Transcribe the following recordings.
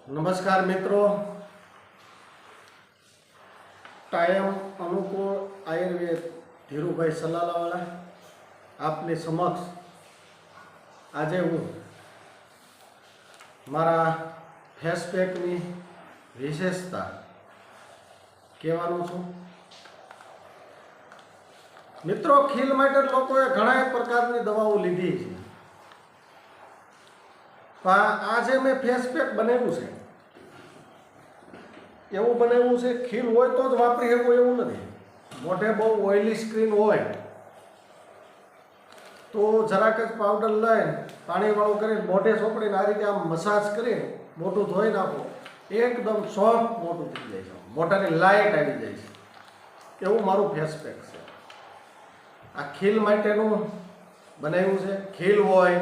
નમસ્કાર મિત્રો, ટાઈમ અનુકૂળ આયુર્વેદ ધીરુભાઈ સલાલાવાળા આપની સમક્ષ આજે હું મારા ફેસ પેકની વિશેષતા કહેવાનું છું. મિત્રો, ખીલ માટે લોકોએ ઘણા પ્રકારની દવાઓ લીધી છે, પણ આજે મેં ફેસ પેક બનાવ્યું છે એવું બનાવ્યું છે ખીલ હોય તો જ વાપરી શકો એવું નથી. મોઢે બહુ ઓઇલી સ્કિન હોય તો જરાક જ પાવડર લઈને પાણીવાળું કરીને મોઢે ચોપડીને આ રીતે આમ મસાજ કરીને મોઢું ધોઈ નાખો, એકદમ સોફ્ટ મોઢું થઈ જાય છે, મોઢાની લાઇટ આવી જાય છે. એવું મારું ફેસ પેક છે. આ ખીલ માટેનું બનાવ્યું છે. ખીલ હોય,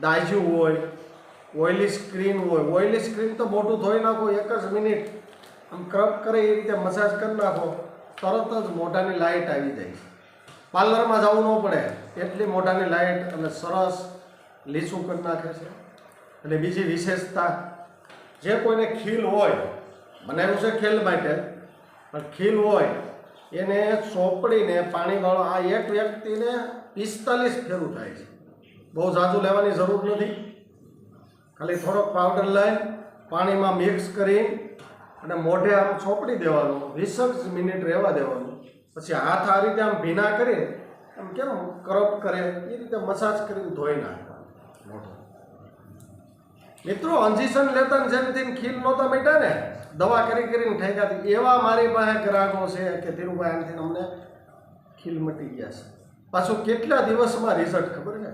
દાજ્યું હોય, ઓઇલી સ્ક્રીન હોય. ઓઇલી સ્ક્રીન તો મોઢું ધોઈ નાખો, એક જ મિનિટ આમ ક્રબ કરે એ રીતે મસાજ કરી નાખો, તરત જ મોઢાની લાઇટ આવી જાય છે. પાર્લરમાં જવું ન પડે એટલી મોઢાની લાઇટ અને સરસ લીસું કરી નાખે છે. અને બીજી વિશેષતા, જે કોઈને ખીલ હોય, બનાવ્યું છે ખીલ માટે, પણ ખીલ હોય એને ચોપડીને પાણીવાળો આ એક વ્યક્તિને 45 ફેરું થાય છે. બહુ ઝાઝું લેવાની જરૂર નથી. ખાલી થોડોક પાવડર લઈ પાણીમાં મિક્સ કરી અને મોઢે આમ ચોપડી દેવાનું, 20 જ મિનિટ રહેવા દેવાનું. પછી હાથ આ રીતે આમ ભીના કરીને આમ કેમ કરપ કરે એ રીતે મસાજ કરીને ધોઈ નાખવાનું મોઢું. મિત્રો, ઇન્જેક્શન લેતા ને જેમથી ખીલ નહોતા બેઠા ને, દવા કરીને ઠેકાતી, એવા મારી પાસે ગ્રાહકો છે કે ધીરુભાઈ આનાથી અમને ખીલ મટી ગયા છે. પાછું કેટલા દિવસમાં રિઝલ્ટ ખબર છે?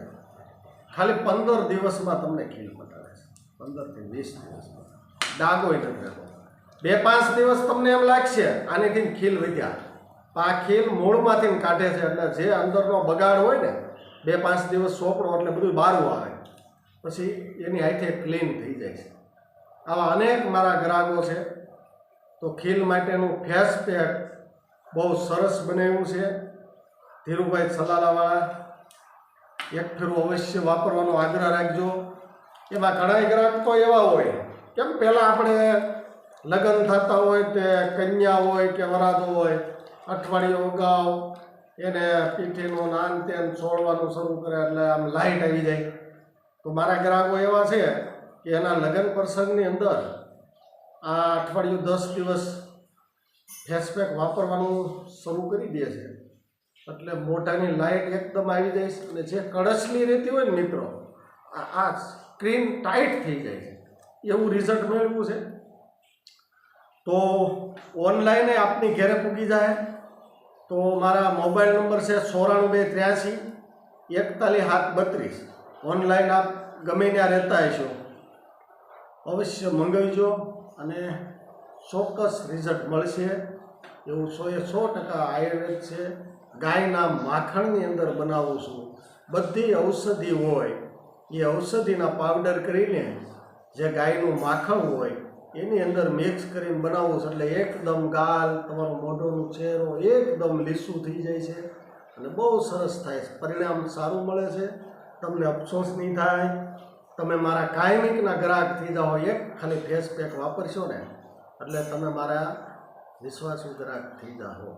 ખાલી 15 દિવસમાં તમને ખીલ મટાડે છે. 15 થી 20 દિવસમાં ડાઘો નથી રહેતો. 2-5 દિવસ તમને એમ લાગશે આનેથી ખીલ વધ્યા, આ ખીલ મૂળમાંથી કાઢે છે. એટલે જે અંદરનો બગાડ હોય ને, 2-5 દિવસ સોપડો એટલે બધું બહાર આવે, પછી એની હાથે ક્લીન થઈ જાય છે. આવા અનેક મારા ગ્રાહકો છે. તો ખીલ માટેનું ફેસ પેક બહુ સરસ બનાવ્યું છે ધીરુભાઈ સલાલાવાળા. એક ફેરું અવશ્ય વાપરવાનો આગ્રહ રાખજો. એમાં ઘણા ગ્રાહક તો એવા હોય, કેમ પહેલાં આપણે લગ્ન થતા હોય તે કન્યા હોય કે વરાજો હોય, અઠવાડિયું અગાઉ એને પીઠીનું નાન તેન છોડવાનું શરૂ કરે એટલે આમ લાઇટ આવી જાય. તો મારા ગ્રાહકો એવા છે કે એના લગ્ન પ્રસંગની અંદર આ અઠવાડિયું 10 દિવસ ફેસ પેક વાપરવાનું શરૂ કરી દે છે. એટલે મોઢાની લાઇટ એકદમ આવી જાય છે. અને જે કળશલી રહેતી હોય ને મિત્રો, આ સ્ક્રીન ટાઈટ થઈ જાય છે. એવું રિઝલ્ટ મેળવ્યું છે. તો ઓનલાઈન આપની ઘરે પૂગી જાય. તો મારા મોબાઈલ નંબર છે 94 83 41 732. ઓનલાઈન આપ ગમે ત્યાં રહેતા હશો, અવશ્ય મંગાવીજો અને ચોક્કસ રિઝલ્ટ મળશે. એવું 100% આયુર્વેદ છે. ગાયના માખણની અંદર બનાવું છું. બધી ઔષધિ હોય એ ઔષધિના પાવડર કરીને જે ગાયનું માખણ હોય એની અંદર મિક્સ કરીને બનાવું છું. એટલે એકદમ ગાલ, તમારો મોઢોનો ચહેરો એકદમ લીસું થઈ જાય છે અને બહુ સરસ થાય છે. પરિણામ સારું મળે છે. તમને અફસોસ નહીં થાય. તમે મારા કાયમિકના ગ્રાહક થઈ જાઓ. એક ખાલી ફેસ પેક વાપરશો ને એટલે તમે મારા વિશ્વાસુ ગ્રાહક થઈ જાઓ.